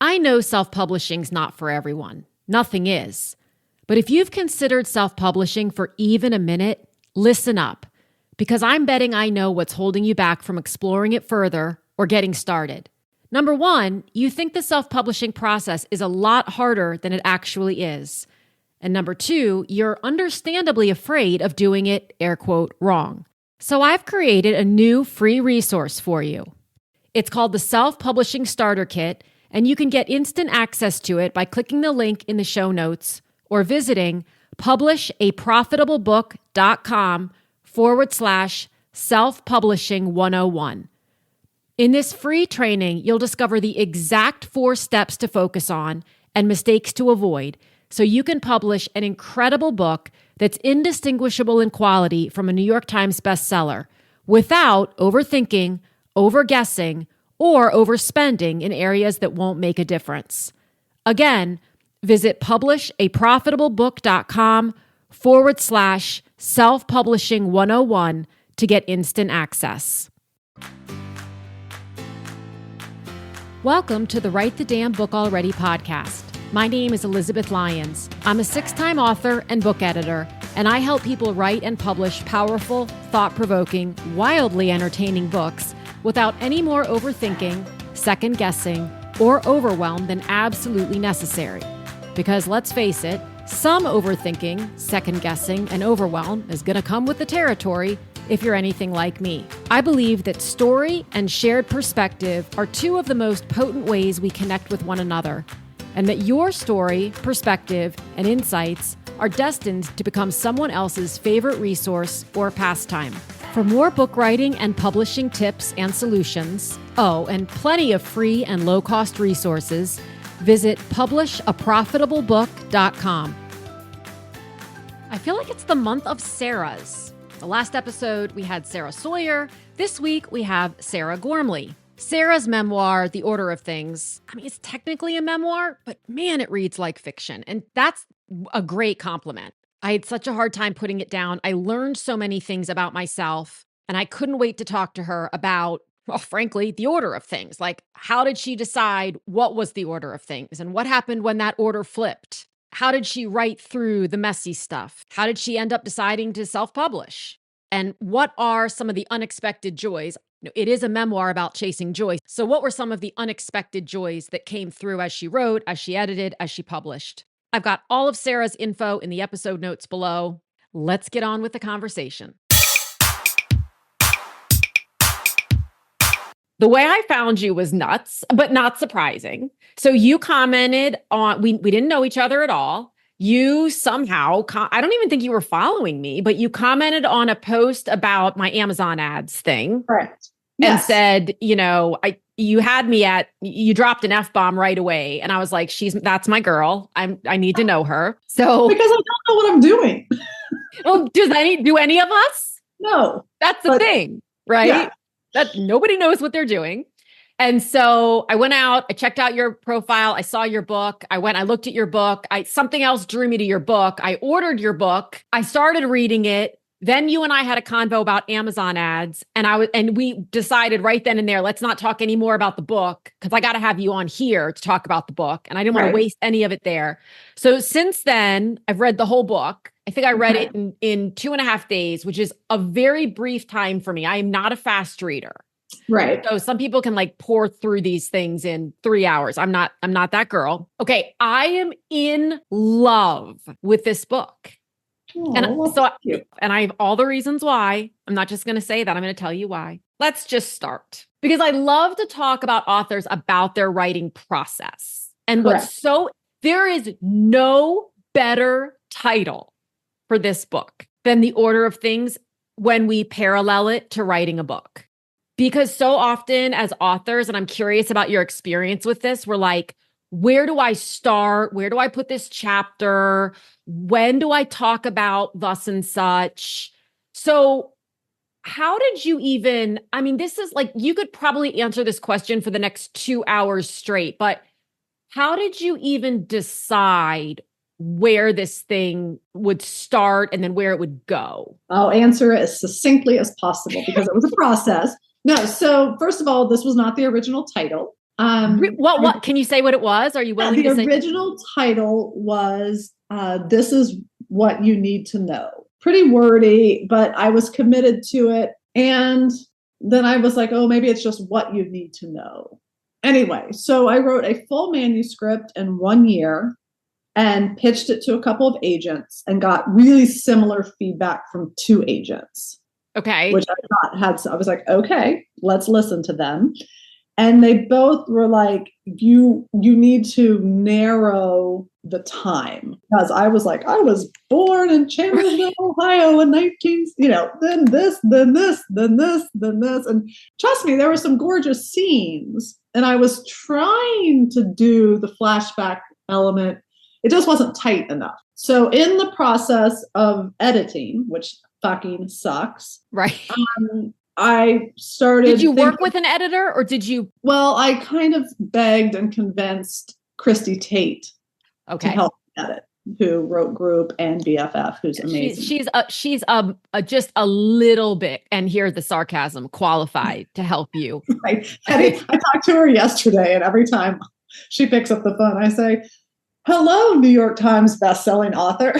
I know self-publishing's not for everyone. Nothing is. But if you've considered self-publishing for even a minute, listen up, because I'm betting I know what's holding you back from exploring it further or getting started. Number one, you think the self-publishing process is a lot harder than it actually is. And number two, you're understandably afraid of doing it, air quote, wrong. So I've created a new free resource for you. It's called the Self-Publishing Starter Kit, and you can get instant access to it by clicking the link in the show notes or visiting publishaprofitablebook.com/self-publishing 101. In this free training, you'll discover the exact 4 steps to focus on and mistakes to avoid so you can publish an incredible book that's indistinguishable in quality from a New York Times bestseller without overthinking, overguessing, or overspending in areas that won't make a difference. Again, visit publishaprofitablebook.com/self-publishing 101 to get instant access. Welcome to the Write the Damn Book Already podcast. My name is Elizabeth Lyons. I'm a 6-time author and book editor, and I help people write and publish powerful, thought-provoking, wildly entertaining books without any more overthinking, second-guessing, or overwhelm than absolutely necessary. Because let's face it, some overthinking, second-guessing, and overwhelm is going to come with the territory if you're anything like me. I believe that story and shared perspective are 2 of the most potent ways we connect with one another, and that your story, perspective, and insights are destined to become someone else's favorite resource or pastime. For more book writing and publishing tips and solutions, and plenty of free and low-cost resources, visit publishaprofitablebook.com. I feel like it's the month of Sarahs. The last episode, we had Sarah Sawyer. This week, we have Sarah Gormley. Sarah's memoir, The Order of Things, it's technically a memoir, but man, it reads like fiction. And that's a great compliment. I had such a hard time putting it down. I learned so many things about myself, and I couldn't wait to talk to her about, frankly, the order of things. Like, how did she decide what was the order of things and what happened when that order flipped? How did she write through the messy stuff? How did she end up deciding to self-publish? And what are some of the unexpected joys? It is a memoir about chasing joy. So what were some of the unexpected joys that came through as she wrote, as she edited, as she published? I've got all of Sarah's info in the episode notes below. Let's get on with the conversation. The way I found you was nuts, but not surprising. So you commented on, we didn't know each other at all. You somehow, I don't even think you were following me, but you commented on a post about my Amazon ads thing. Correct. And Yes. said, you had me you dropped an F-bomb right away. And I was like, that's my girl. I need to know her. So Because I don't know what I'm doing. well, do any of us? No. That's the thing, right? Yeah. That nobody knows what they're doing. And so I went out, I checked out your profile. I saw your book. I looked at your book. Something else drew me to your book. I ordered your book. I started reading it. Then you and I had a convo about Amazon ads, and we decided right then and there, let's not talk anymore about the book because I got to have you on here to talk about the book, and I didn't want to waste any of it there. So since then, I've read the whole book. I think I read it in 2.5 days, which is a very brief time for me. I am not a fast reader. Right. So some people can pour through these things in 3 hours. I'm not that girl. Okay, I am in love with this book. Oh, And well, so, thank you. and I have all the reasons why. I'm not just going to say that. I'm going to tell you why. Let's just start. Because I love to talk about authors about their writing process. And there is no better title for this book than The Order of Things when we parallel it to writing a book. Because so often as authors, and I'm curious about your experience with this, we're like, where do I start? Where do I put this chapter? When do I talk about thus and such? So how did you this is you could probably answer this question for the next 2 hours straight, but how did you even decide where this thing would start and then where it would go? I'll answer it as succinctly as possible because it was a process. No, so first of all, this was not the original title. What can you say what it was? Are you willing to say? The original title was This Is What You Need to Know. Pretty wordy, but I was committed to it. And then I was like, oh, maybe it's just what you need to know. Anyway, so I wrote a full manuscript in 1 year and pitched it to a couple of agents and got really similar feedback from 2 agents. Okay. Which I thought I was like, okay, let's listen to them. And they both were like, you need to narrow the time. Because I was like, I was born in Chandlersville, Ohio in then this, then this, then this, then this. And trust me, there were some gorgeous scenes. And I was trying to do the flashback element. It just wasn't tight enough. So in the process of editing, which fucking sucks. Right. I started. Did you work with an editor or did you? Well, I kind of begged and convinced Christy Tate to help edit, who wrote Group and BFF, who's amazing. She's just a little bit, and here's the sarcasm, qualified to help you. Right. I talked to her yesterday, and every time she picks up the phone, I say, hello, New York Times bestselling author.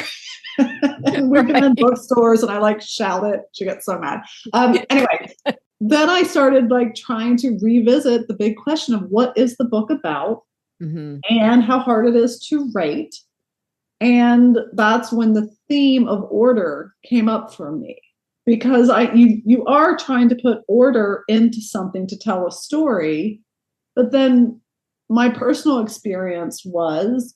And we've been in bookstores and I shout it. She gets so mad. Anyway, then I started trying to revisit the big question of what is the book about and how hard it is to write. And that's when the theme of order came up for me, because you are trying to put order into something to tell a story. But then my personal experience was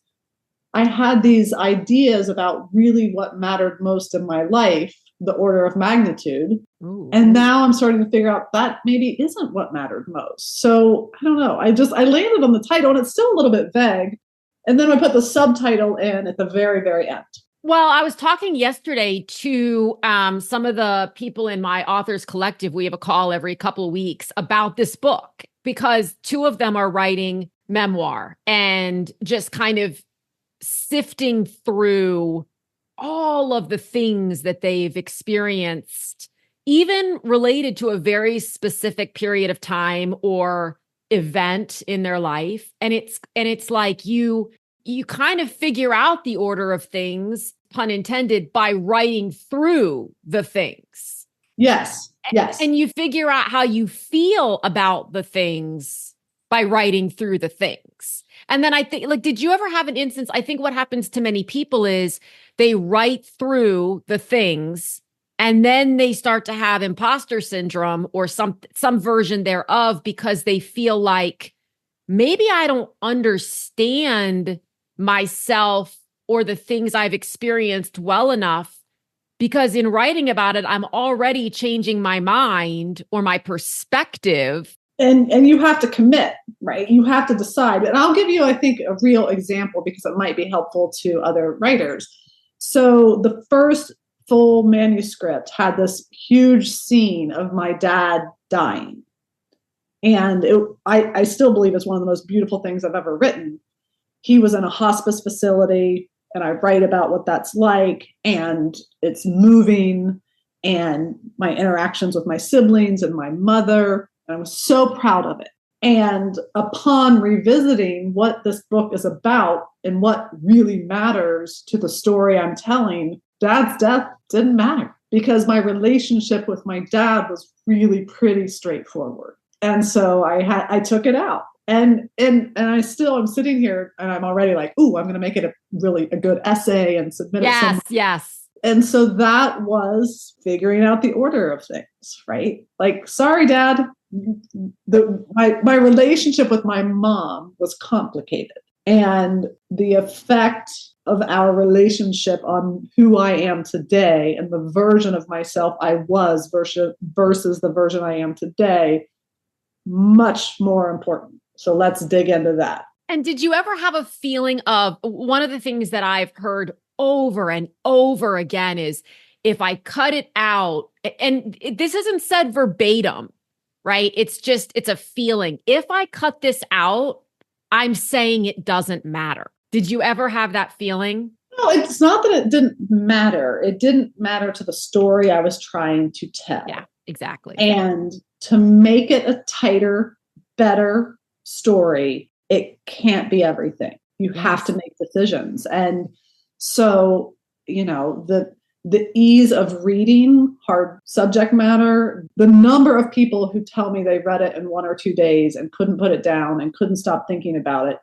I had these ideas about really what mattered most in my life, the order of magnitude. Ooh. And now I'm starting to figure out that maybe isn't what mattered most. So I don't know. I landed on the title and it's still a little bit vague. And then I put the subtitle in at the very, very end. Well, I was talking yesterday to some of the people in my authors collective. We have a call every couple of weeks about this book because 2 of them are writing memoir and just kind of sifting through all of the things that they've experienced, even related to a very specific period of time or event in their life. And it's like you kind of figure out the order of things, pun intended, by writing through the things. Yes. Yes. And you figure out how you feel about the things by writing through the things. And then I think, did you ever have an instance? I think what happens to many people is they write through the things and then they start to have imposter syndrome or some version thereof because they feel like maybe I don't understand myself or the things I've experienced well enough, because in writing about it, I'm already changing my mind or my perspective. And you have to commit, right? You have to decide. And I'll give you, I think, a real example because it might be helpful to other writers. So the first full manuscript had this huge scene of my dad dying. And I still believe it's one of the most beautiful things I've ever written. He was in a hospice facility, and I write about what that's like, and it's moving, and my interactions with my siblings and my mother. I was so proud of it. And upon revisiting what this book is about and what really matters to the story I'm telling, Dad's death didn't matter because my relationship with my dad was really pretty straightforward. And so I took it out. And I'm sitting here and I'm already like, ooh, I'm going to make it a good essay and submit it somewhere. Yes. And so that was figuring out the order of things, right? Sorry, Dad. My relationship with my mom was complicated, and the effect of our relationship on who I am today and the version of myself I was versus the version I am today, much more important. So let's dig into that. And did you ever have a feeling of, one of the things that I've heard over and over again is, if I cut it out, and this isn't said verbatim, right? It's a feeling. If I cut this out, I'm saying it doesn't matter. Did you ever have that feeling? No, it's not that it didn't matter. It didn't matter to the story I was trying to tell. Yeah, exactly. And to make it a tighter, better, story, it can't be everything. You have to make decisions. And so, the ease of reading hard subject matter, the number of people who tell me they read it in 1 or 2 days and couldn't put it down and couldn't stop thinking about it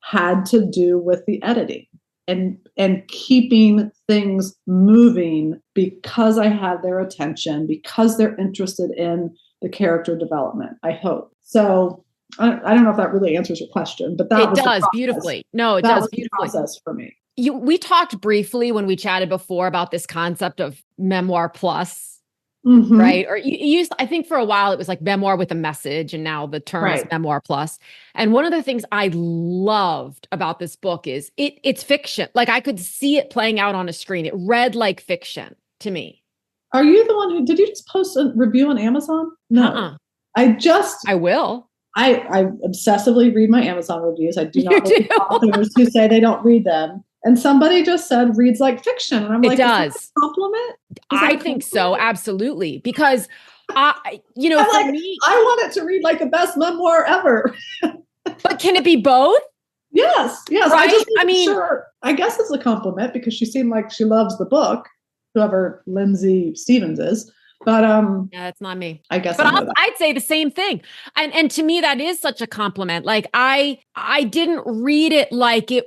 had to do with the editing and keeping things moving because I had their attention, because they're interested in the character development, I hope. So I don't know if that really answers your question, but that does beautifully. No, it does beautifully. The process for me. We talked briefly when we chatted before about this concept of Memoir plus, right? Or you used, I think for a while it was like Memoir with a message, and now the term is Memoir plus. And one of the things I loved about this book is it's fiction. Like I could see it playing out on a screen. It read like fiction to me. Are you the one did you just post a review on Amazon? No. I will. I obsessively read my Amazon reviews. I do not read authors who say they don't read them. And somebody just said reads like fiction. And I'm like, it does. Is that a compliment? I think so. Absolutely. Because for me, I want it to read like the best memoir ever. But can it be both? Yes. Right? Sure. I guess it's a compliment because she seemed like she loves the book, whoever Lindsay Stevens is. But yeah, that's not me. I guess. But I'd say the same thing. And to me, that is such a compliment. Like I didn't read it like it.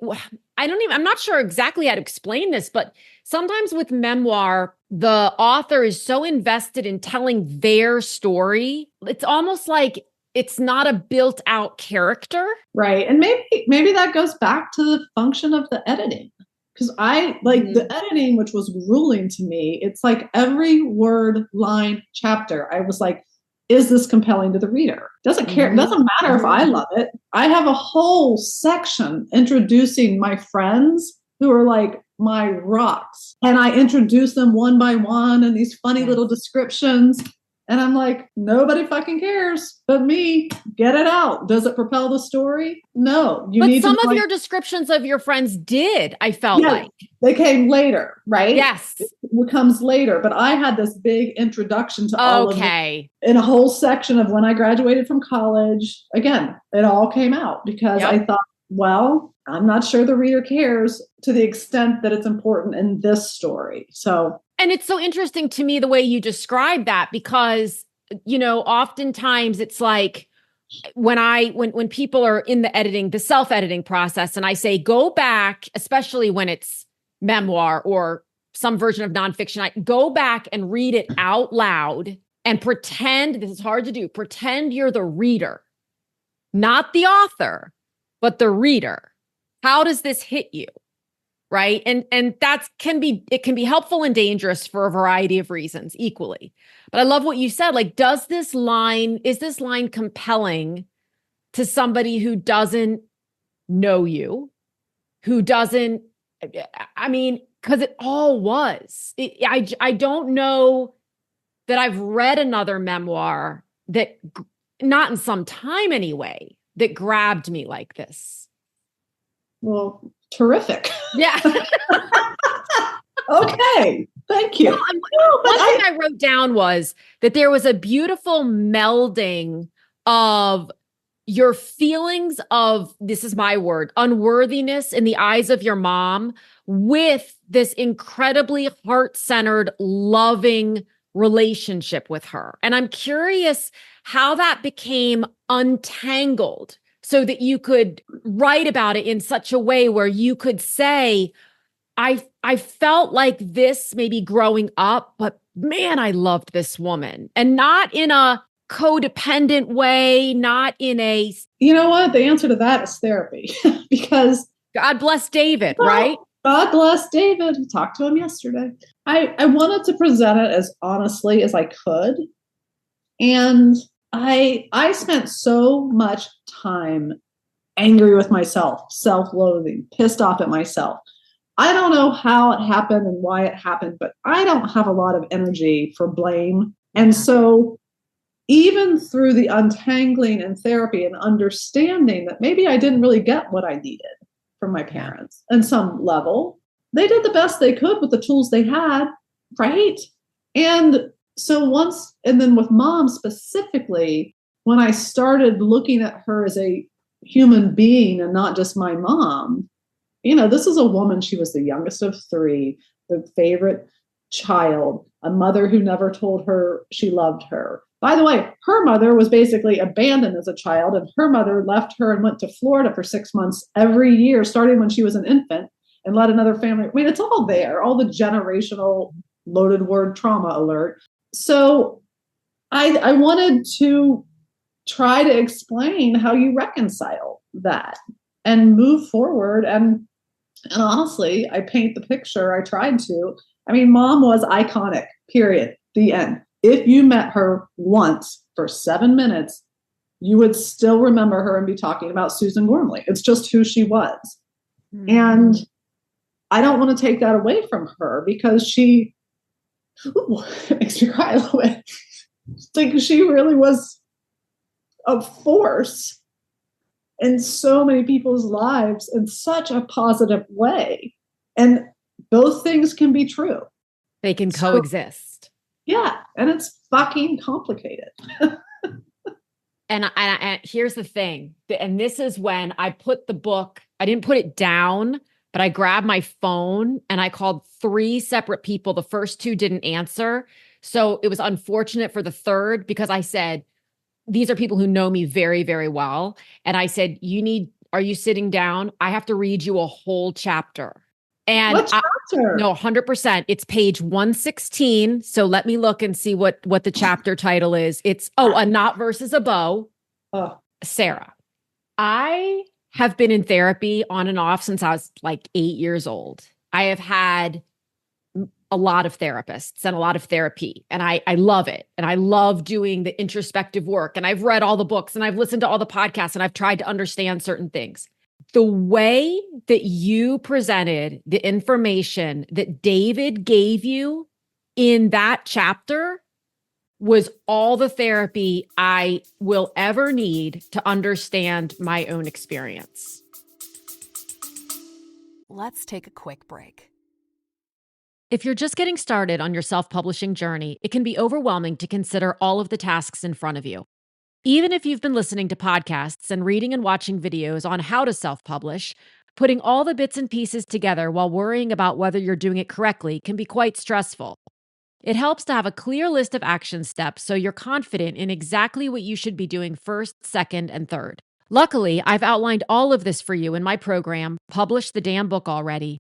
I'm not sure exactly how to explain this, but sometimes with memoir, the author is so invested in telling their story. It's almost like it's not a built out character. Right. And maybe that goes back to the function of the editing. Because I like the editing, which was grueling to me. It's like every word, line, chapter. I was like, is this compelling to the reader? Doesn't care. It doesn't matter if I love it. I have a whole section introducing my friends who are like my rocks. And I introduce them one by one and these funny little descriptions. And I'm like, nobody fucking cares but me. Get it out. Does it propel the story? No. But some of your descriptions of your friends did, I felt like. They came later, right? Yes. It comes later. But I had this big introduction to all of it in a whole section of when I graduated from college. Again, it all came out because I thought, well, I'm not sure the reader cares to the extent that it's important in this story. So. And it's so interesting to me the way you describe that because, oftentimes it's like when people are in the self-editing process, and I say, go back, especially when it's memoir or some version of nonfiction, I go back and read it out loud and pretend, this is hard to do, pretend you're the reader, not the author, but the reader. How does this hit you? Right. And it can be helpful and dangerous for a variety of reasons equally. But I love what you said. Like, is this line compelling to somebody who doesn't know you, because it all was. I don't know that I've read another memoir that, not in some time anyway, that grabbed me like this. Well, terrific. Yeah. Okay. Thank you. Well, one thing I wrote down was that there was a beautiful melding of your feelings of, this is my word, unworthiness in the eyes of your mom with this incredibly heart-centered, loving relationship with her. And I'm curious how that became untangled so that you could write about it in such a way where you could say, I felt like this maybe growing up, but man, I loved this woman. And not in a codependent way, not in a... You know what? The answer to that is therapy. Because... God bless David, right? God bless David. I talked to him yesterday. I wanted to present it as honestly as I could. And I spent so much time angry with myself, self-loathing, pissed off at myself. I don't know how it happened and why it happened, but I don't have a lot of energy for blame. And so even through the untangling and therapy and understanding that maybe I didn't really get what I needed from my parents on some level, they did the best they could with the tools they had, right? And so and then with mom specifically, when I started looking at her as a human being and not just my mom. This is a woman, she was the youngest of three, the favorite child, a mother who never told her she loved her. By the way, her mother was basically abandoned as a child, and her mother left her and went to Florida for 6 months every year, starting when she was an infant, and let another family. I mean, it's all there, all the generational loaded word trauma alert. So I wanted to try to explain how you reconcile that and move forward. And honestly, I paint the picture. I tried to. I mean, mom was iconic, period. The end. If you met her once for 7 minutes, you would still remember her and be talking about Susan Gormley. It's just who she was. Mm-hmm. And I don't want to take that away from her because she makes me cry a little bit. Like, she really was a force in so many people's lives in such a positive way. And both things can be true. They can coexist. Yeah. And it's fucking complicated. And here's the thing. And this is when I put the book, I didn't put it down, but I grabbed my phone and I called 3 separate people. The first 2 didn't answer. So it was unfortunate for the third because I said, these are people who know me very, very well. And I said, are you sitting down? I have to read you a whole chapter. And what chapter? No, 100%. It's page 116. So let me look and see what the chapter title is. It's, a knot versus a bow. Oh. Sarah, I have been in therapy on and off since I was like 8 years old. I have had a lot of therapists and a lot of therapy, and I love it. And I love doing the introspective work. And I've read all the books and I've listened to all the podcasts and I've tried to understand certain things. The way that you presented the information that David gave you in that chapter was all the therapy I will ever need to understand my own experience. Let's take a quick break. If you're just getting started on your self-publishing journey, it can be overwhelming to consider all of the tasks in front of you. Even if you've been listening to podcasts and reading and watching videos on how to self-publish, putting all the bits and pieces together while worrying about whether you're doing it correctly can be quite stressful. It helps to have a clear list of action steps so you're confident in exactly what you should be doing first, second, and third. Luckily, I've outlined all of this for you in my program, Publish the Damn Book Already.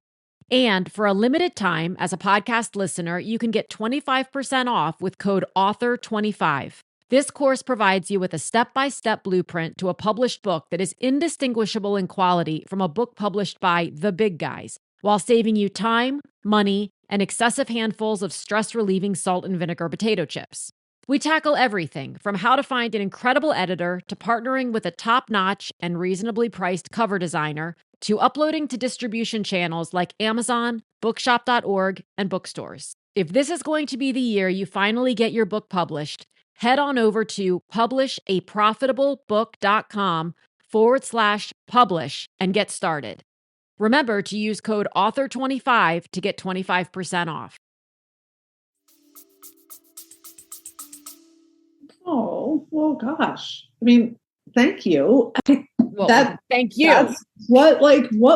And for a limited time, as a podcast listener, you can get 25% off with code AUTHOR25. This course provides you with a step-by-step blueprint to a published book that is indistinguishable in quality from a book published by the big guys, while saving you time, money, and excessive handfuls of stress-relieving salt and vinegar potato chips. We tackle everything from how to find an incredible editor to partnering with a top-notch and reasonably priced cover designer to uploading to distribution channels like Amazon, bookshop.org, and bookstores. If this is going to be the year you finally get your book published, head on over to publishaprofitablebook.com/publish and get started. Remember to use code AUTHOR25 to get 25% off. Oh, well, gosh. I mean, thank you. Well, thank you. That's what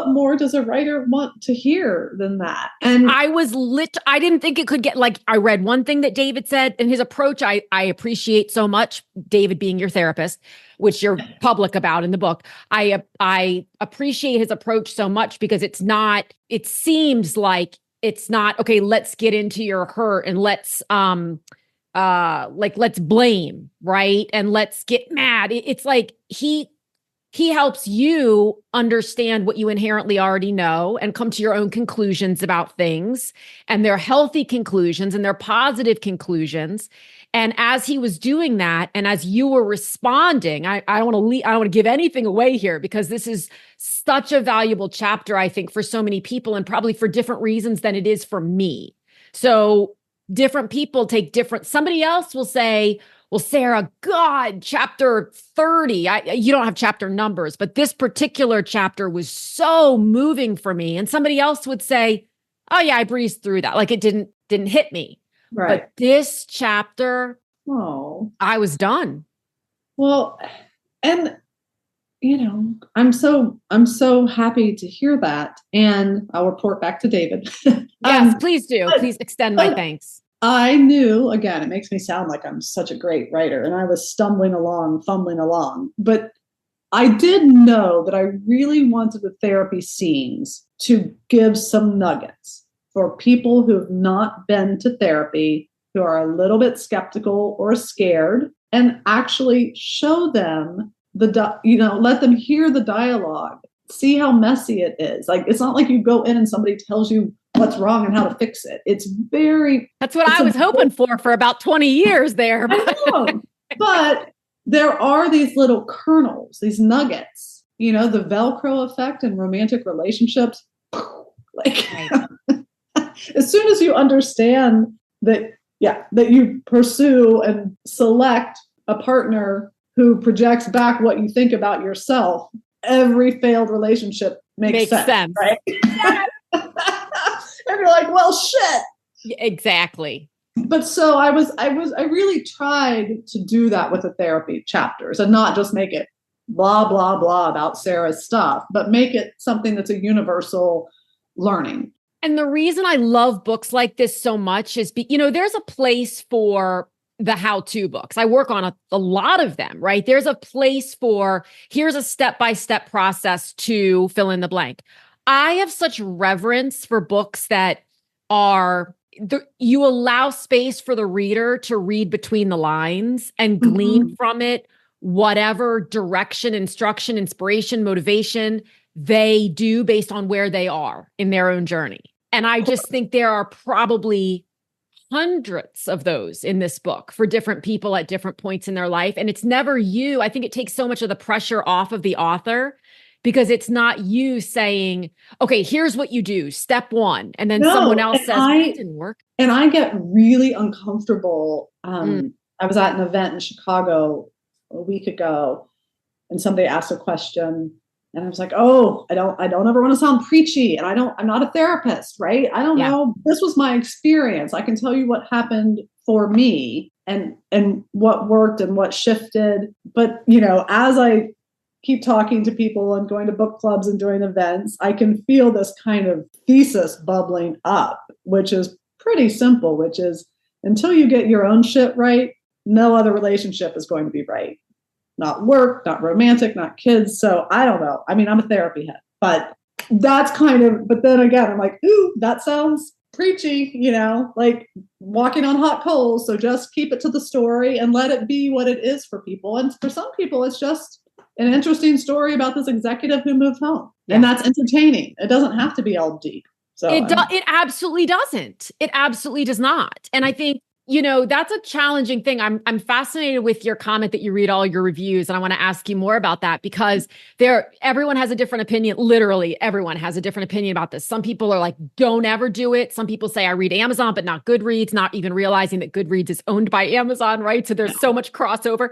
more does a writer want to hear than that? And I didn't think it could get, I read one thing that David said, and his approach, I appreciate so much, David being your therapist, which you're public about in the book. I appreciate his approach so much because it seems like it's not, okay, let's get into your hurt and let's blame, right? And let's get mad. It's like he helps you understand what you inherently already know and come to your own conclusions about things, and they're healthy conclusions and they're positive conclusions. And as he was doing that, and as you were responding, I don't want to give anything away here because this is such a valuable chapter, I think, for so many people, and probably for different reasons than it is for me. So different people take different, somebody else will say, well, Sarah, God, chapter 30, you don't have chapter numbers, but this particular chapter was so moving for me. And somebody else would say, oh yeah, I breezed through that. Like it didn't hit me. right. But this chapter, Oh, I was done. well, and I'm so happy to hear that. And I'll report back to David. Yes, please do. but- Please extend my thanks. I knew, again, it makes me sound like I'm such a great writer, and I was fumbling along, but I did know that I really wanted the therapy scenes to give some nuggets for people who have not been to therapy, who are a little bit skeptical or scared, and actually show them let them hear the dialogue, see how messy it is. Like, it's not like you go in and somebody tells you what's wrong and how to fix it. That's what I was hoping for about 20 years there. I know, but there are these little kernels, these nuggets, the Velcro effect in romantic relationships. Like, as soon as you understand that you pursue and select a partner who projects back what you think about yourself, every failed relationship makes sense. Right? Yes. And you're like, well, shit. Exactly. But so I really tried to do that with the therapy chapters and not just make it blah, blah, blah about Sarah's stuff, but make it something that's a universal learning. And the reason I love books like this so much is, there's a place for the how-to books. I work on a lot of them, right? There's a place for, here's a step-by-step process to fill in the blank. I have such reverence for books that you allow space for the reader to read between the lines and glean from it whatever direction, instruction, inspiration, motivation they do based on where they are in their own journey. And I just think there are probably hundreds of those in this book for different people at different points in their life. And it's never you. I think it takes so much of the pressure off of the author, because it's not you saying, okay, here's what you do, step one. And then someone else says, that didn't work. And I get really uncomfortable. I was at an event in Chicago a week ago, and somebody asked a question, and I was like, oh, I don't ever want to sound preachy. And I'm not a therapist, right? I don't know. This was my experience. I can tell you what happened for me and what worked and what shifted. But, as I keep talking to people and going to book clubs and doing events, I can feel this kind of thesis bubbling up, which is pretty simple, which is, until you get your own shit right, no other relationship is going to be right. Not work, not romantic, not kids. So I don't know. I mean, I'm a therapy head, but that's but then again, I'm like, ooh, that sounds preachy, like walking on hot coals. So just keep it to the story and let it be what it is for people. And for some people, it's just an interesting story about this executive who moved home. Yeah. And that's entertaining. It doesn't have to be all deep. So it absolutely doesn't. It absolutely does not. And I think, that's a challenging thing. I'm fascinated with your comment that you read all your reviews. And I want to ask you more about that, because everyone has a different opinion. Literally everyone has a different opinion about this. Some people are like, don't ever do it. Some people say I read Amazon, but not Goodreads, not even realizing that Goodreads is owned by Amazon, right? So there's so much crossover.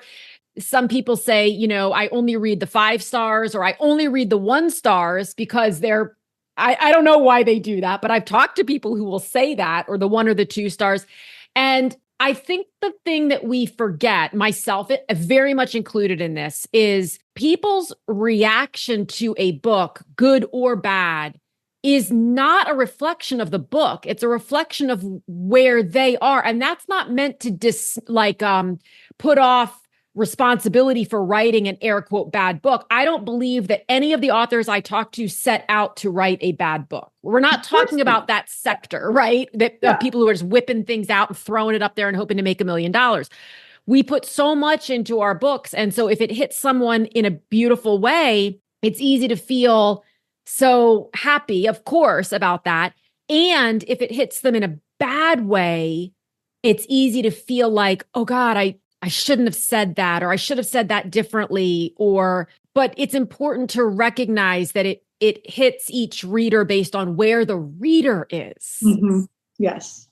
Some people say, I only read the 5 stars, or I only read the 1 stars because I don't know why they do that, but I've talked to people who will say that, or the 1 or the 2 stars. And I think the thing that we forget, myself very much included in this, is people's reaction to a book, good or bad, is not a reflection of the book. It's a reflection of where they are. And that's not meant to put off responsibility for writing an air quote bad book. I don't believe that any of the authors I talk to set out to write a bad book. We're not talking about that sector, right? That people who are just whipping things out and throwing it up there and hoping to make $1 million. We put so much into our books. And so if it hits someone in a beautiful way, it's easy to feel so happy, of course, about that. And if it hits them in a bad way, it's easy to feel like, oh God, I shouldn't have said that, or I should have said that differently, but it's important to recognize that it hits each reader based on where the reader is. Mm-hmm. Yes.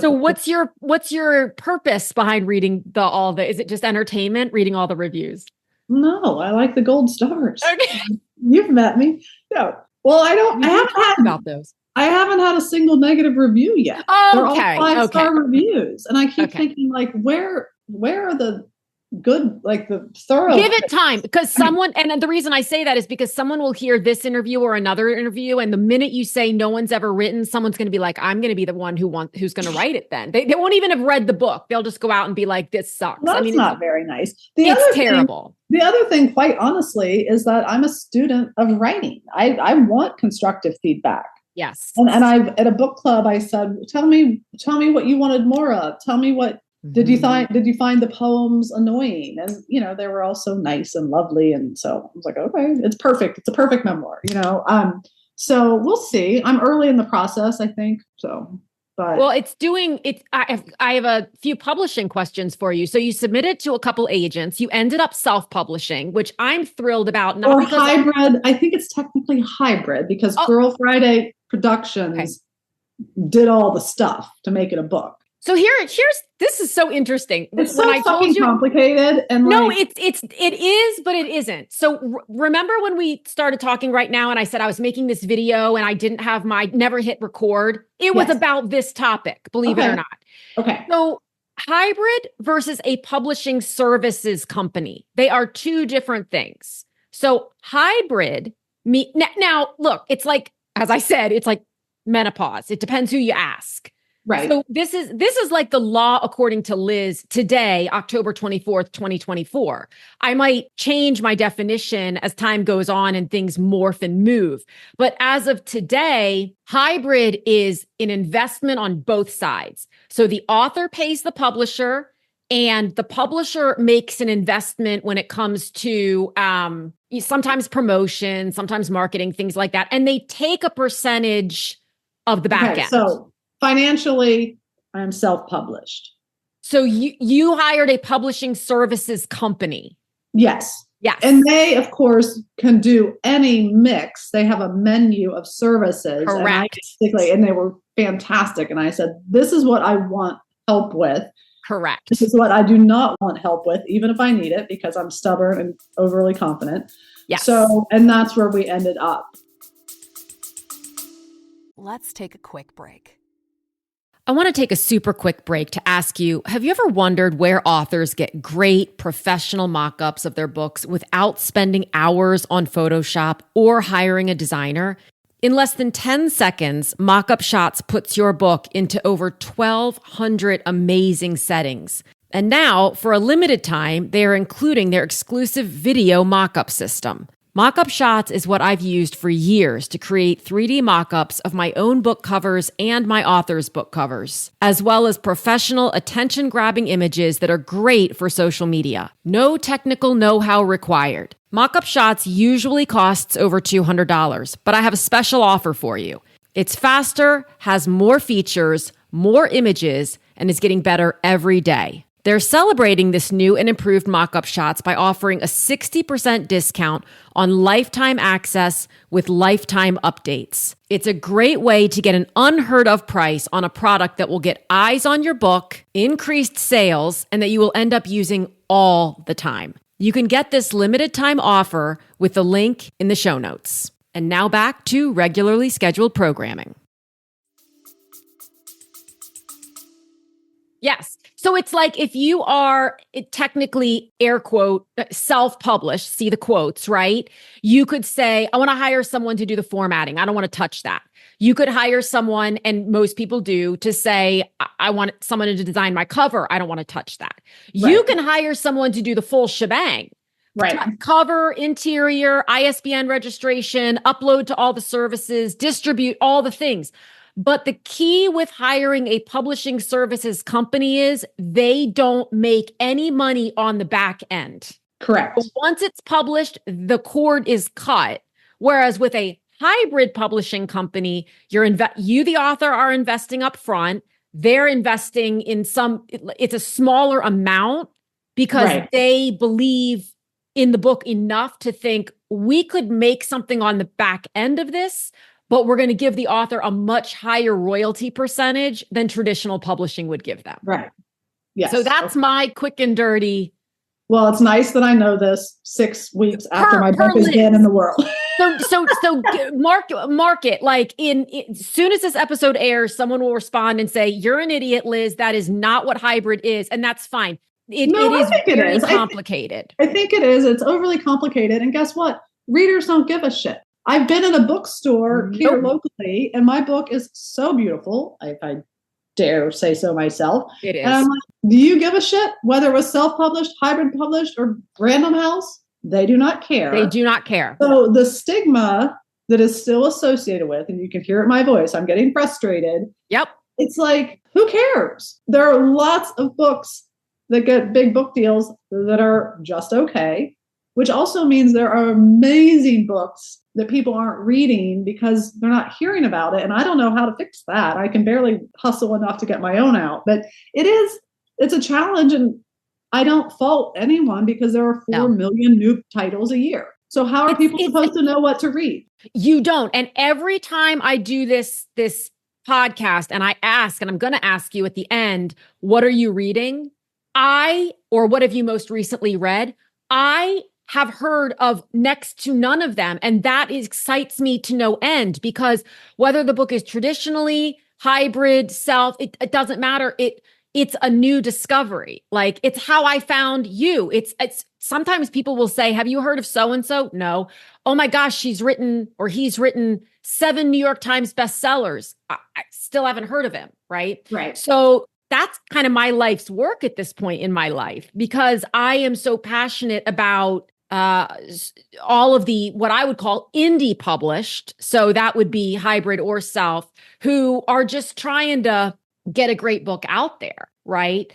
So what's your purpose behind reading is it just entertainment, reading all the reviews? No, I like the gold stars. Okay. You've met me. No. Well, I haven't talked about those. I haven't had a single negative review yet. Oh, they're okay. all 5-star reviews. And I keep Okay. thinking, like, where are the good, like the thorough. Give it time, because someone, and the reason I say that is because someone will hear this interview or another interview, and the minute you say no one's ever written, someone's going to be like, I'm going to be the one who's going to write it. Then they won't even have read the book. They'll just go out and be like, this sucks. Well, that's not very nice. It's terrible. The other thing, quite honestly, is that I'm a student of writing. I want constructive feedback. Yes. And I've at a book club, I said, tell me what you wanted more of. Tell me what did you find the poems annoying? And they were all so nice and lovely. And so I was like, okay, it's perfect. It's a perfect memoir, So we'll see. I'm early in the process, I think. So but well, I have a few publishing questions for you. So you submitted to a couple agents. You ended up self-publishing, which I'm thrilled about. Not or hybrid. I think it's technically hybrid because Girl Friday Productions did all the stuff to make it a book. So this is so interesting. It's so fucking complicated. And no, it is, but it isn't. So remember when we started talking right now and I said I was making this video and I didn't have never hit record. It was about this topic, believe it or not. Okay. So hybrid versus a publishing services company. They are two different things. So hybrid, now look, it's like, as I said, it's like menopause. It depends who you ask. Right. So this is like the law according to Liz today, October 24th, 2024. I might change my definition as time goes on and things morph and move. But as of today, hybrid is an investment on both sides. So the author pays the publisher and the publisher makes an investment when it comes to sometimes promotion, sometimes marketing, things like that. And they take a percentage of the back end. So financially, I'm self-published. So you hired a publishing services company. Yes. Yes. And they, of course, can do any mix. They have a menu of services. Correct. And they were fantastic. And I said, this is what I want help with. Correct. This is what I do not want help with, even if I need it, because I'm stubborn and overly confident. Yes. So, and that's where we ended up. Let's take a quick break. I want to take a super quick break to ask you, have you ever wondered where authors get great professional mock-ups of their books without spending hours on Photoshop or hiring a designer? In less than 10 seconds, Mock-Up Shots puts your book into over 1,200 amazing settings. And now, for a limited time, they are including their exclusive video mock-up system. Mock-Up Shots is what I've used for years to create 3D mock-ups of my own book covers and my author's book covers, as well as professional attention-grabbing images that are great for social media. No technical know-how required. Mock-Up Shots usually costs over $200, but I have a special offer for you. It's faster, has more features, more images, and is getting better every day. They're celebrating this new and improved Mock-Up Shots by offering a 60% discount on lifetime access with lifetime updates. It's a great way to get an unheard of price on a product that will get eyes on your book, increased sales, and that you will end up using all the time. You can get this limited time offer with the link in the show notes. And now back to regularly scheduled programming. Yes. So it's like if you are technically, air quote, self-published, see the quotes, right? You could say, I want to hire someone to do the formatting. I don't want to touch that. You could hire someone, and most people do, to say, I want someone to design my cover. I don't want to touch that. Right. You can hire someone to do the full shebang. Right. Cover, interior, ISBN registration, upload to all the services, distribute all the things. But the key with hiring a publishing services company is they don't make any money on the back end. Correct. But once it's published, the cord is cut. Whereas with a hybrid publishing company, you, the author, are investing up front. They're investing in it's a smaller amount because they believe in the book enough to think we could make something on the back end of this, but we're going to give the author a much higher royalty percentage than traditional publishing would give them. Right. Yes. So that's my quick and dirty. Well, it's nice that I know this 6 weeks after my book has been in the world. So mark it. Like as soon as this episode airs, someone will respond and say, "You're an idiot, Liz. That is not what hybrid is," and that's fine. No, it I is think it very is. complicated. I think it is. It's overly complicated. And guess what? Readers don't give a shit. I've been in a bookstore here locally, and my book is so beautiful, if I dare say so myself. It is. And I'm like, do you give a shit whether it was self-published, hybrid published, or Random House? They do not care. They do not care. So the stigma that is still associated with, and you can hear it in my voice, I'm getting frustrated. Yep. It's like, who cares? There are lots of books that get big book deals that are just okay, which also means there are amazing books that people aren't reading because they're not hearing about it. And I don't know how to fix that. I can barely hustle enough to get my own out, but it's a challenge. And I don't fault anyone because there are 4 million new titles a year. So how are people supposed to know what to read? You don't. And every time I do this podcast and I ask, and I'm going to ask you at the end, what are you reading? Or what have you most recently read? I have heard of next to none of them. And that excites me to no end, because whether the book is traditionally, hybrid, self, it doesn't matter. It's a new discovery. Like, it's how I found you. It's sometimes people will say, have you heard of so-and-so? No. Oh my gosh, she's written or he's written 7 New York Times bestsellers. I still haven't heard of him. Right. Right. So that's kind of my life's work at this point in my life, because I am so passionate about all of the, what I would call indie published. So that would be hybrid or self, who are just trying to get a great book out there. Right.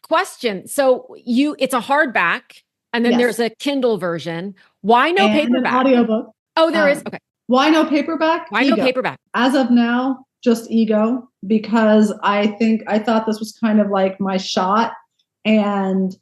Question. So it's a hardback, and then there's a Kindle version. Why no paperback? An audiobook. Oh, there is. Okay. Why no paperback? Why no paperback? As of now, just ego, because I thought this was kind of like my shot, and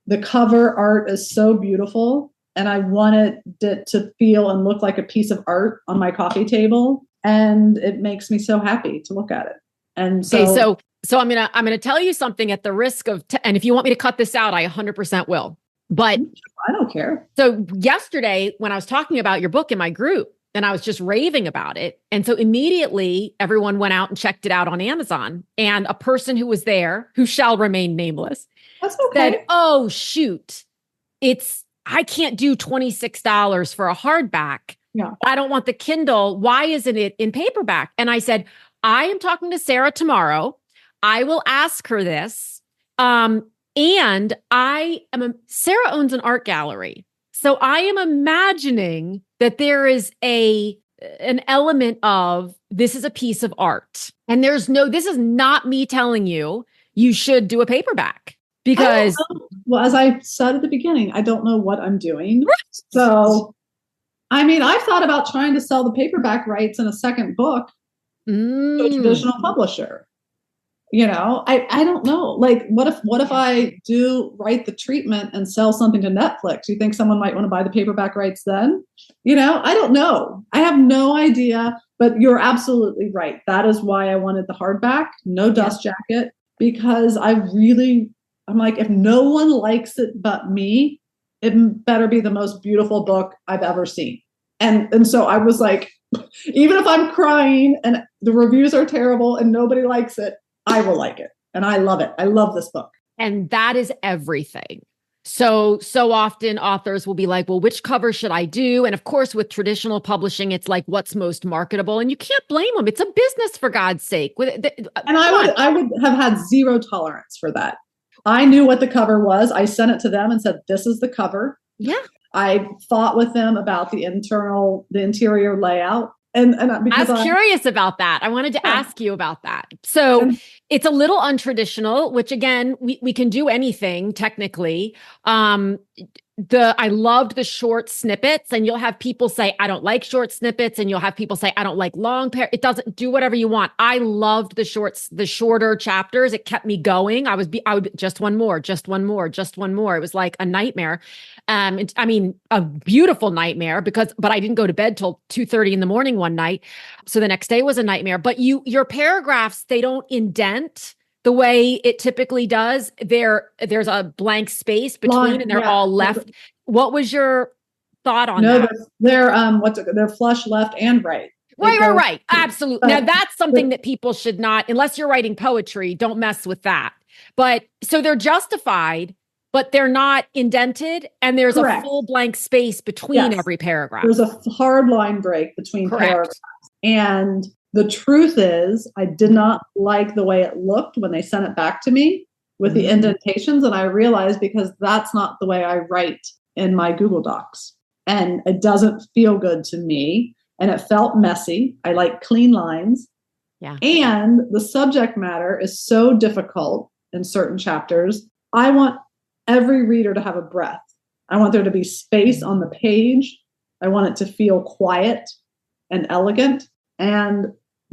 the cover art is so beautiful, and I wanted it to feel and look like a piece of art on my coffee table, and it makes me so happy to look at it. And so, okay, so I'm gonna tell you something at the risk of, and if you want me to cut this out, I 100% will. But I don't care. So yesterday, when I was talking about your book in my group, and I was just raving about it, and so immediately everyone went out and checked it out on Amazon, and a person who was there, who shall remain nameless, said, "Oh shoot, I can't do $26 for a hardback. Yeah. I don't want the Kindle. Why isn't it in paperback?" And I said, I am talking to Sarah tomorrow. I will ask her this. And Sarah owns an art gallery. So I am imagining that there is an element of, this is a piece of art. And this is not me telling you should do a paperback, because well, as I said at the beginning, I don't know what I'm doing. Right. So, I mean, I've thought about trying to sell the paperback rights in a second book to a traditional publisher. You know, I don't know. Like, what if I do write the treatment and sell something to Netflix? You think someone might want to buy the paperback rights then? You know, I don't know. I have no idea, but you're absolutely right. That is why I wanted the hardback, no dust jacket, because I'm like, if no one likes it but me, it better be the most beautiful book I've ever seen. And so I was like, even if I'm crying and the reviews are terrible and nobody likes it, I will like it. And I love it. I love this book. And that is everything. So often authors will be like, well, which cover should I do? And of course, with traditional publishing, it's like, what's most marketable? And you can't blame them. It's a business, for God's sake. And I would have had zero tolerance for that. I knew what the cover was. I sent it to them and said, this is the cover. Yeah. I fought with them about the interior layout. And because I was curious about that. I wanted to ask you about that. So it's a little untraditional, which again, we can do anything technically. I loved the short snippets, and you'll have people say, I don't like short snippets. And you'll have people say, I don't like long it doesn't do whatever you want. I loved the shorter chapters. It kept me going. I would just one more. It was like a nightmare. A beautiful nightmare, but I didn't go to bed till 2:30 in the morning one night. So the next day was a nightmare, but your paragraphs, they don't indent the way it typically does. There's a blank space between, and they're all left. What was your thought on that? They're flush left and right. Right. Absolutely. Now that's something that people should not, unless you're writing poetry, don't mess with that. But so they're justified, but they're not indented. And there's Correct. a full blank space between Yes. every paragraph. There's a hard line break between Correct. paragraphs. And the truth is, I did not like the way it looked when they sent it back to me with the indentations. And I realized because that's not the way I write in my Google Docs. And it doesn't feel good to me. And it felt messy. I like clean lines. Yeah. And the subject matter is so difficult in certain chapters. I want every reader to have a breath. I want there to be space on the page. I want it to feel quiet and elegant. And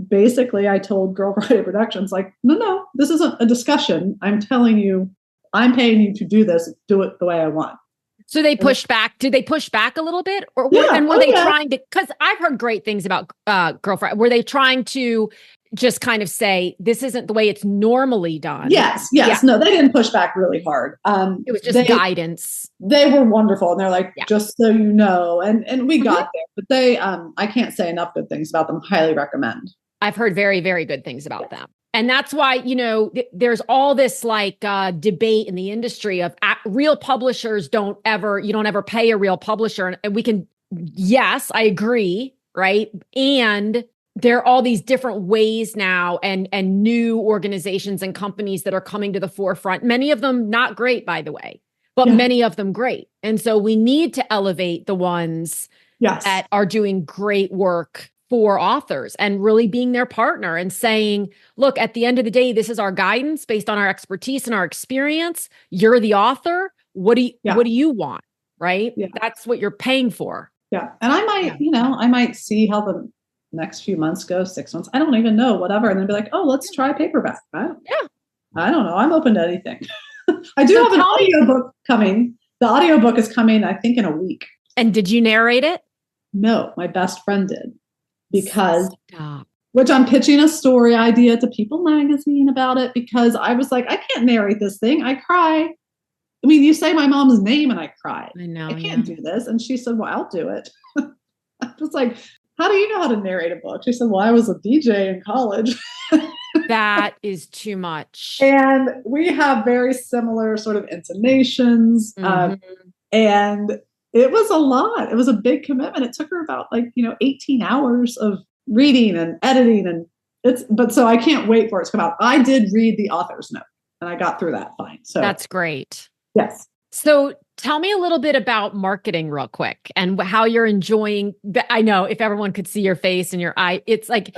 basically, I told Girl Friday Productions, like, no, this isn't a discussion. I'm telling you, I'm paying you to do this. Do it the way I want. So they pushed back. Did they push back a little bit? Or Yeah. and were they trying to, because I've heard great things about Girl Friday. Were they trying to just kind of say, this isn't the way it's normally done? Yes. Yeah. No, they didn't push back really hard. It was just guidance. They were wonderful. And they're like, just so you know, and we got there, but they, I can't say enough good things about them. Highly recommend. I've heard very, very good things about them. And that's why, there's all this like debate in the industry of real publishers you don't ever pay a real publisher. And yes, I agree. Right. And there are all these different ways now and new organizations and companies that are coming to the forefront. Many of them not great, by the way, but many of them great. And so we need to elevate the ones that are doing great work for authors and really being their partner and saying, look, at the end of the day, this is our guidance based on our expertise and our experience. You're the author. What do you want? Right? Yeah. That's what you're paying for. Yeah. And I might, I might see how the next few months go, 6 months. I don't even know, whatever. And then be like, oh, let's try paperback. I don't know. I'm open to anything. I do have an audiobook coming. The audiobook is coming, I think, in a week. And did you narrate it? No, my best friend did. Which I'm pitching a story idea to People Magazine about it because I was like, I can't narrate this thing. I cry. I mean, you say my mom's name and I cry. I know. I can't do this. And she said, well, I'll do it. I was like, how do you know how to narrate a book? She said, well, I was a DJ in college. That is too much. And we have very similar sort of intonations. And it was a lot. It was a big commitment. It took her about 18 hours of reading and editing. But so I can't wait for it to come out. I did read the author's note and I got through that fine. So that's great. Yes. So tell me a little bit about marketing real quick and how you're enjoying. I know if everyone could see your face and your eye, it's like,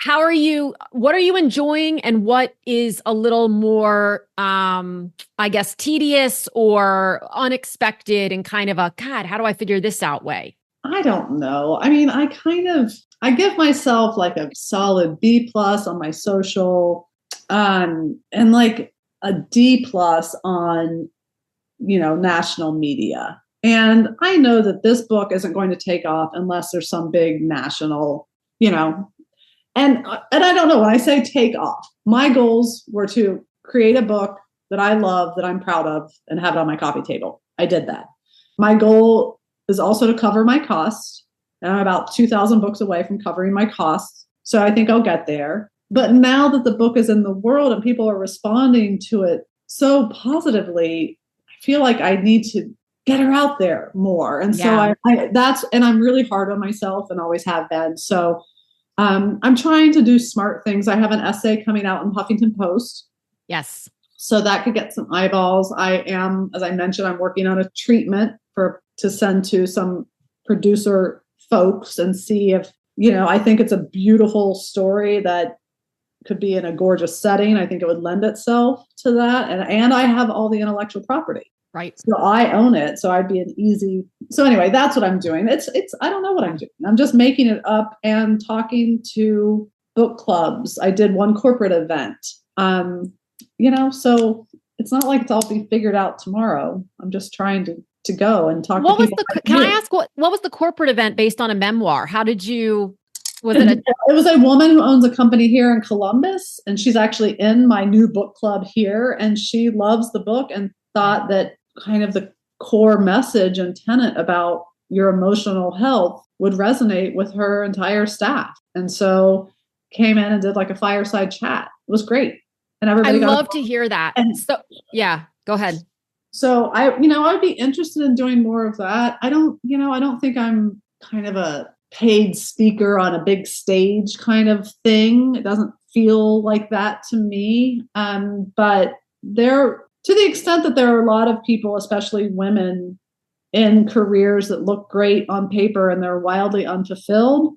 what are you enjoying and what is a little more, I guess, tedious or unexpected and kind of a, God, how do I figure this out way? I don't know. I mean, I give myself like a solid B+ on my social, and like a D+ on, national media. And I know that this book isn't going to take off unless there's some big national, and I don't know, when I say take off, my goals were to create a book that I love, that I'm proud of, and have it on my coffee table. I did that. My goal is also to cover my costs. And I'm about 2,000 books away from covering my costs. So I think I'll get there. But now that the book is in the world and people are responding to it so positively, I feel like I need to get her out there more. And so I'm really hard on myself and always have been. So I'm trying to do smart things. I have an essay coming out in Huffington Post. Yes. So that could get some eyeballs. As I mentioned, I'm working on a treatment to send to some producer folks and see if, I think it's a beautiful story that could be in a gorgeous setting. I think it would lend itself to that. And I have all the intellectual property. Right. So I own it. So I'd be so anyway, that's what I'm doing. I don't know what I'm doing. I'm just making it up and talking to book clubs. I did one corporate event, so it's not like it's all be figured out tomorrow. I'm just trying to go and talk to people. Can I ask what was the corporate event based on a memoir? How did you, It was a woman who owns a company here in Columbus, and she's actually in my new book club here. And she loves the book and thought that kind of the core message and tenet about your emotional health would resonate with her entire staff. And so came in and did like a fireside chat. It was great. and I everybody got love to hear that. and So yeah, go ahead. so I'd be interested in doing more of that. I don't think I'm kind of a paid speaker on a big stage kind of thing. It doesn't feel like that to me. But to the extent that there are a lot of people, especially women, in careers that look great on paper and they're wildly unfulfilled,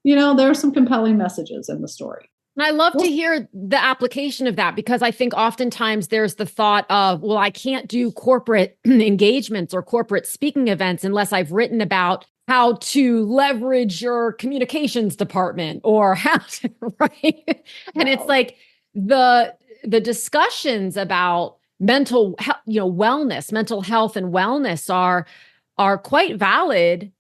there are some compelling messages in the story. And I love to hear the application of that, because I think oftentimes there's the thought of, well, I can't do corporate engagements or corporate speaking events unless I've written about how to leverage your communications department or how to, right? And it's like the discussions about mental wellness, mental health and wellness are quite valid.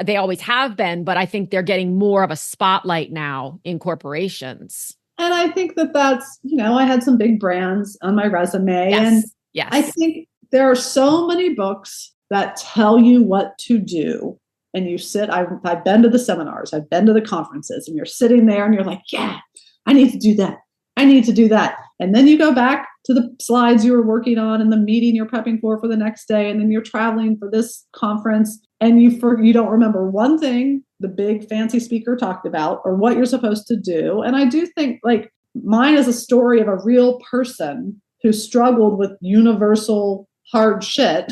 They always have been, but I think they're getting more of a spotlight now in corporations. And I think that's, I had some big brands on my resume. Yes. And yes. I think there are so many books that tell you what to do. And you sit, I've been to the seminars, I've been to the conferences, and you're sitting there and you're like, yeah, I need to do that. I need to do that. And then you go back to the slides you were working on and the meeting you're prepping for the next day. And then you're traveling for this conference and you don't remember one thing the big fancy speaker talked about or what you're supposed to do. And I do think like mine is a story of a real person who struggled with universal hard shit.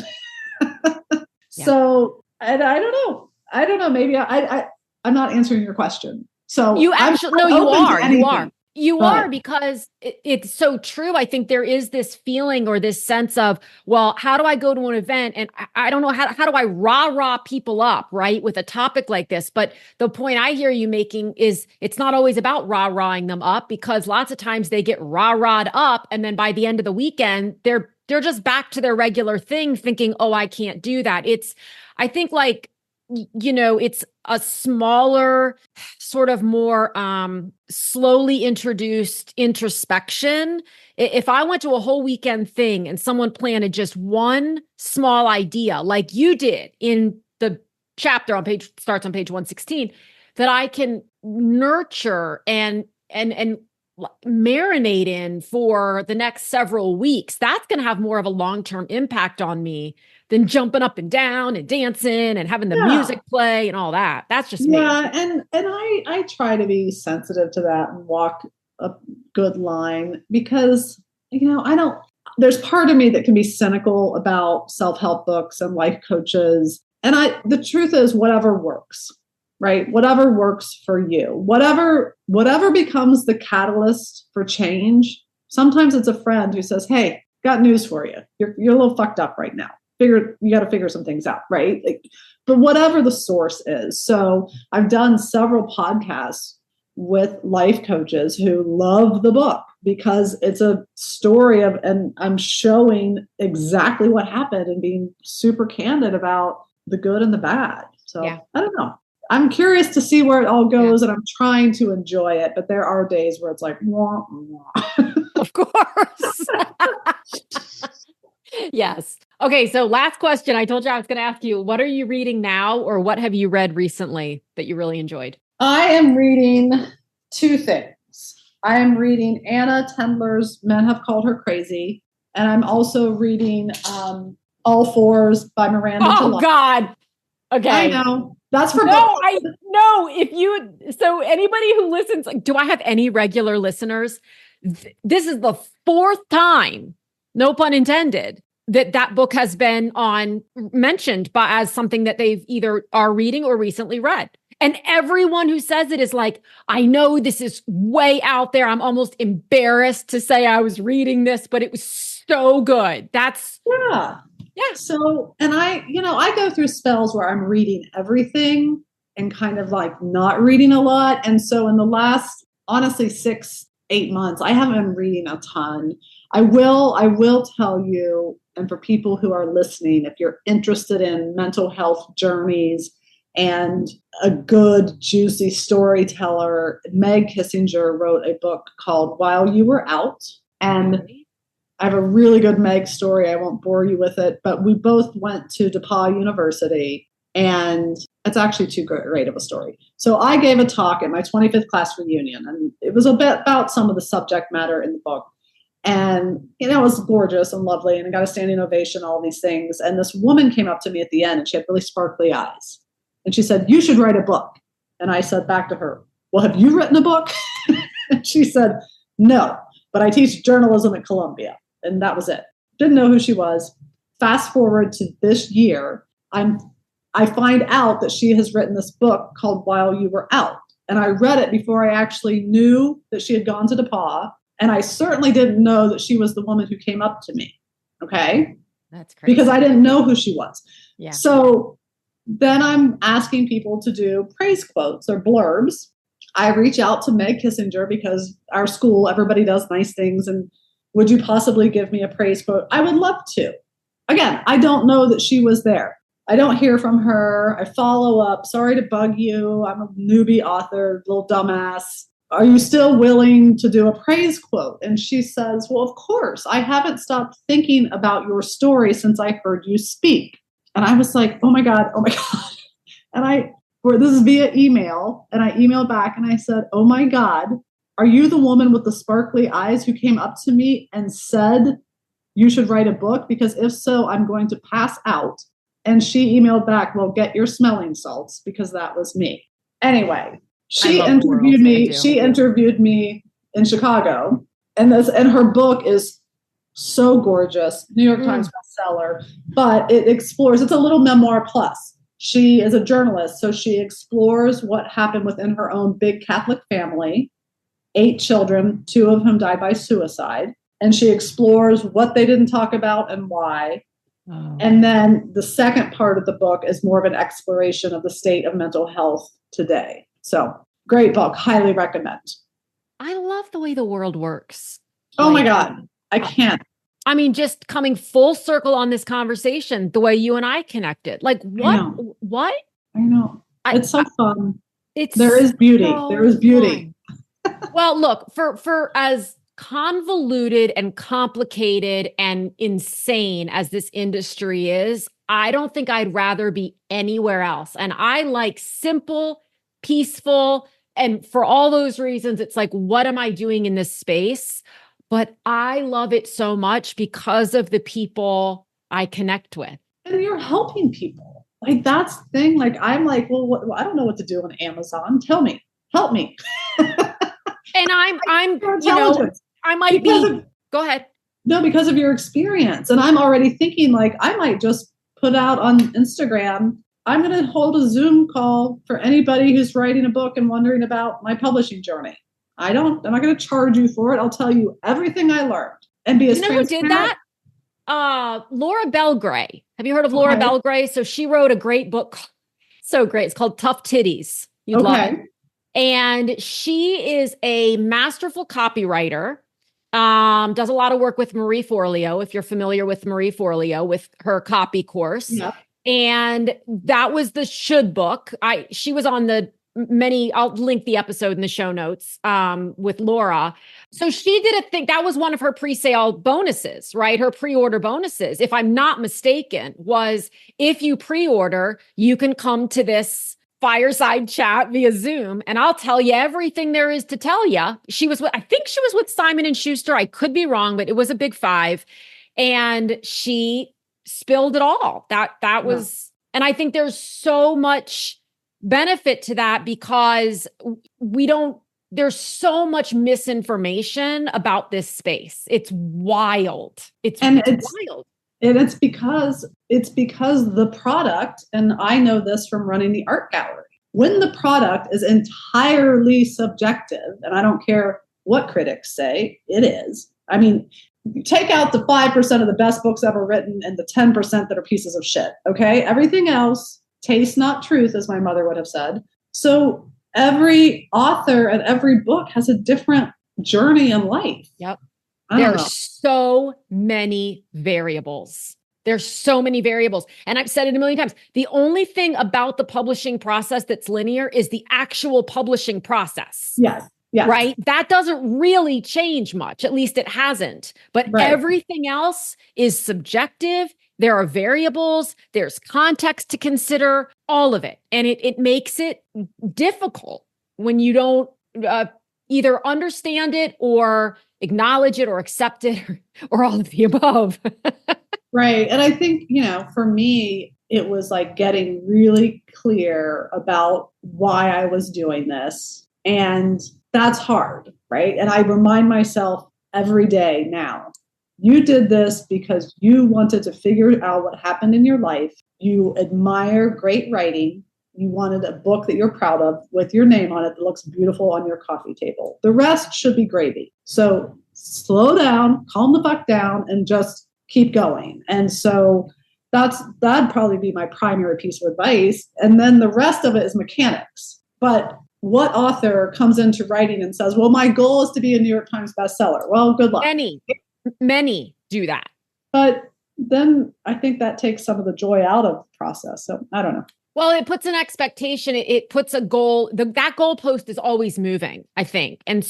So, and I don't know. Maybe I'm not answering your question. So you actually, no, you are. You are, because it's so true. I think there is this feeling or this sense of, well, how do I go to an event? And I don't know, how do I rah-rah people up, right? With a topic like this. But the point I hear you making is it's not always about rah-rahing them up, because lots of times they get rah-rahed up. And then by the end of the weekend, they're just back to their regular thing thinking, oh, I can't do that. I think like, it's a smaller, sort of more slowly introduced introspection. If I went to a whole weekend thing and someone planted just one small idea, like you did in the chapter starts on page 116, that I can nurture and marinate in for the next several weeks, that's going to have more of a long-term impact on me than jumping up and down and dancing and having the music play and all that. That's just me. Yeah, and I try to be sensitive to that and walk a good line, because there's part of me that can be cynical about self-help books and life coaches. And the truth is whatever works, right? Whatever works for you, whatever becomes the catalyst for change. Sometimes it's a friend who says, hey, got news for you. You're a little fucked up right now. You got to figure some things out, right? But whatever the source is. So I've done several podcasts with life coaches who love the book because it's a story and I'm showing exactly what happened and being super candid about the good and the bad. So I don't know. I'm curious to see where it all goes, and I'm trying to enjoy it. But there are days where it's like, wah, wah. Of course. Yes. Okay. So last question. I told you I was going to ask you, what are you reading now, or what have you read recently that you really enjoyed? I am reading two things. I am reading Anna Tendler's Men Have Called Her Crazy. And I'm also reading All Fours by Miranda July. Oh, God. Okay. I know. That's for so anybody who listens, do I have any regular listeners? This is the fourth time, no pun intended, that book has been mentioned as something that they've either are reading or recently read. And everyone who says it is like, I know this is way out there. I'm almost embarrassed to say I was reading this, but it was so good. Yeah. So, and I go through spells where I'm reading everything and kind of like not reading a lot. And so in the last, honestly, 6-8 months, I haven't been reading a ton. I will tell you, and for people who are listening, if you're interested in mental health journeys and a good, juicy storyteller, Meg Kissinger wrote a book called While You Were Out. And I have a really good Meg story. I won't bore you with it, but we both went to DePauw University, and it's actually too great of a story. So I gave a talk at my 25th class reunion, and it was a bit about some of the subject matter in the book. And, it was gorgeous and lovely, and I got a standing ovation, all these things. And this woman came up to me at the end, and she had really sparkly eyes. And she said, "You should write a book." And I said back to her, "Well, have you written a book?" And she said, "No, but I teach journalism at Columbia." And that was it. Didn't know who she was. Fast forward to this year, I find out that she has written this book called While You Were Out. And I read it before I actually knew that she had gone to DePauw. And I certainly didn't know that she was the woman who came up to me. Okay. That's crazy. Because I didn't know who she was. Yeah. So then I'm asking people to do praise quotes or blurbs. I reach out to Meg Kissinger because our school, everybody does nice things. And would you possibly give me a praise quote? I would love to. Again, I don't know that she was there. I don't hear from her. I follow up. Sorry to bug you. I'm a newbie author, little dumbass. Are you still willing to do a praise quote? And she says, "Well, of course. I haven't stopped thinking about your story since I heard you speak." And I was like, oh my God. And this is via email. And I emailed back and I said, "Oh my God, are you the woman with the sparkly eyes who came up to me and said you should write a book? Because if so, I'm going to pass out." And she emailed back, "Well, get your smelling salts," because that was me. Anyway, she interviewed me. She interviewed me in Chicago, and her book is so gorgeous, New York Times bestseller. But it explores. It's a little memoir plus. She is a journalist, so she explores what happened within her own big Catholic family. 8 children, 2 of whom died by suicide, and she explores what they didn't talk about and why. Oh. And then the second part of the book is more of an exploration of the state of mental health today. So great book. Highly recommend. I love the way the world works. Oh my God. I can't. I mean, just coming full circle on this conversation, the way you and I connected. Like what? I know. It's so fun. There is beauty. There is beauty. Well, look, for as convoluted and complicated and insane as this industry is, I don't think I'd rather be anywhere else. And I like simple, peaceful, and for all those reasons, it's like, what am I doing in this space? But I love it so much because of the people I connect with. And you're helping people. Like, that's the thing. Like, I'm like, well, I don't know what to do on Amazon. Tell me, help me. And I'm, I might be, go ahead. No, because of your experience. And I'm already thinking like, I might just put out on Instagram, I'm going to hold a Zoom call for anybody who's writing a book and wondering about my publishing journey. I'm not going to charge you for it. I'll tell you everything I learned and be as transparent. You know who did that? Laura Belgray. Have you heard of Laura Belgray? So she wrote a great book. So great. It's called Tough Titties. You'd love it. And she is a masterful copywriter, does a lot of work with Marie Forleo, if you're familiar with Marie Forleo, with her copy course. Yep. And that was the Should book. She was on I'll link the episode in the show notes with Laura. So she did a thing, that was one of her pre-sale bonuses, right? Her pre-order bonuses, if I'm not mistaken, was if you pre-order, you can come to this fireside chat via Zoom, and I'll tell you everything there is to tell you. I think she was with Simon & Schuster. I could be wrong, but it was a big 5. And she spilled it all. That was, and I think there's so much benefit to that because there's so much misinformation about this space. It's wild. It's wild. And it's because the product, and I know this from running the art gallery, when the product is entirely subjective, and I don't care what critics say, it is. I mean, take out the 5% of the best books ever written and the 10% that are pieces of shit, okay? Everything else, taste not truth, as my mother would have said. So every author and every book has a different journey in life. Yep. There's so many variables. There's so many variables. And I've said it a million times. The only thing about the publishing process that's linear is the actual publishing process. Yes. Yes. Right? That doesn't really change much. At least it hasn't. But everything else is subjective. There are variables. There's context to consider, all of it. And it makes it difficult when you don't either understand it or acknowledge it or accept it or all of the above. Right. And I think, for me, it was like getting really clear about why I was doing this. And that's hard, right? And I remind myself every day now, you did this because you wanted to figure out what happened in your life. You admire great writing. You wanted a book that you're proud of with your name on it that looks beautiful on your coffee table. The rest should be gravy. So slow down, calm the fuck down, and just keep going. And so that'd probably be my primary piece of advice. And then the rest of it is mechanics. But what author comes into writing and says, well, my goal is to be a New York Times bestseller? Well, good luck. Many do that. But then I think that takes some of the joy out of the process. So I don't know. Well, it puts an expectation. It puts a goal. That goalpost is always moving, I think. And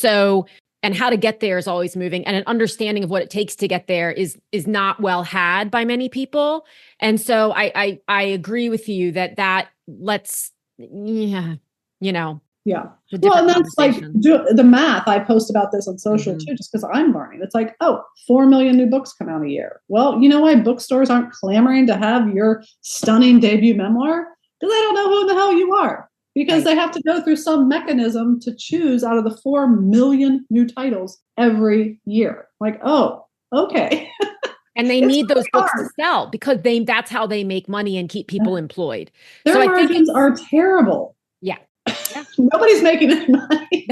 how to get there is always moving. And an understanding of what it takes to get there is not well had by many people. And so I agree with you that lets, Yeah. Well, and that's like the math. I post about this on social too, just because I'm learning. It's like, 4 million new books come out a year. Well, you know why bookstores aren't clamoring to have your stunning debut memoir? Because they don't know who the hell you are. Because they have to go through some mechanism to choose out of the 4 million new titles every year. Like, oh, okay. And they need those books to sell because that's how they make money and keep people employed. Their margins are terrible. Yeah. Nobody's making any money.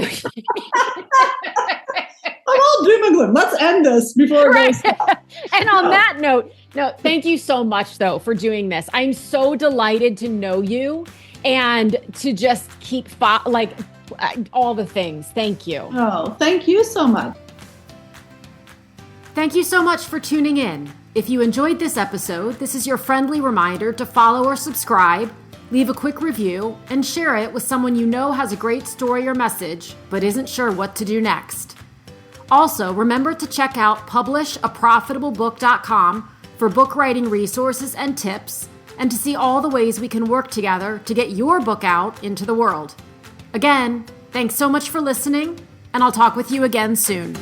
I'm all doom and gloom. Let's end this before it goes down. And on that note, thank you so much, though, for doing this. I'm so delighted to know you and to just keep all the things. Thank you. Oh, thank you so much. Thank you so much for tuning in. If you enjoyed this episode, this is your friendly reminder to follow or subscribe, leave a quick review, and share it with someone you know has a great story or message, but isn't sure what to do next. Also, remember to check out publishaprofitablebook.com for book writing resources and tips, and to see all the ways we can work together to get your book out into the world. Again, thanks so much for listening, and I'll talk with you again soon.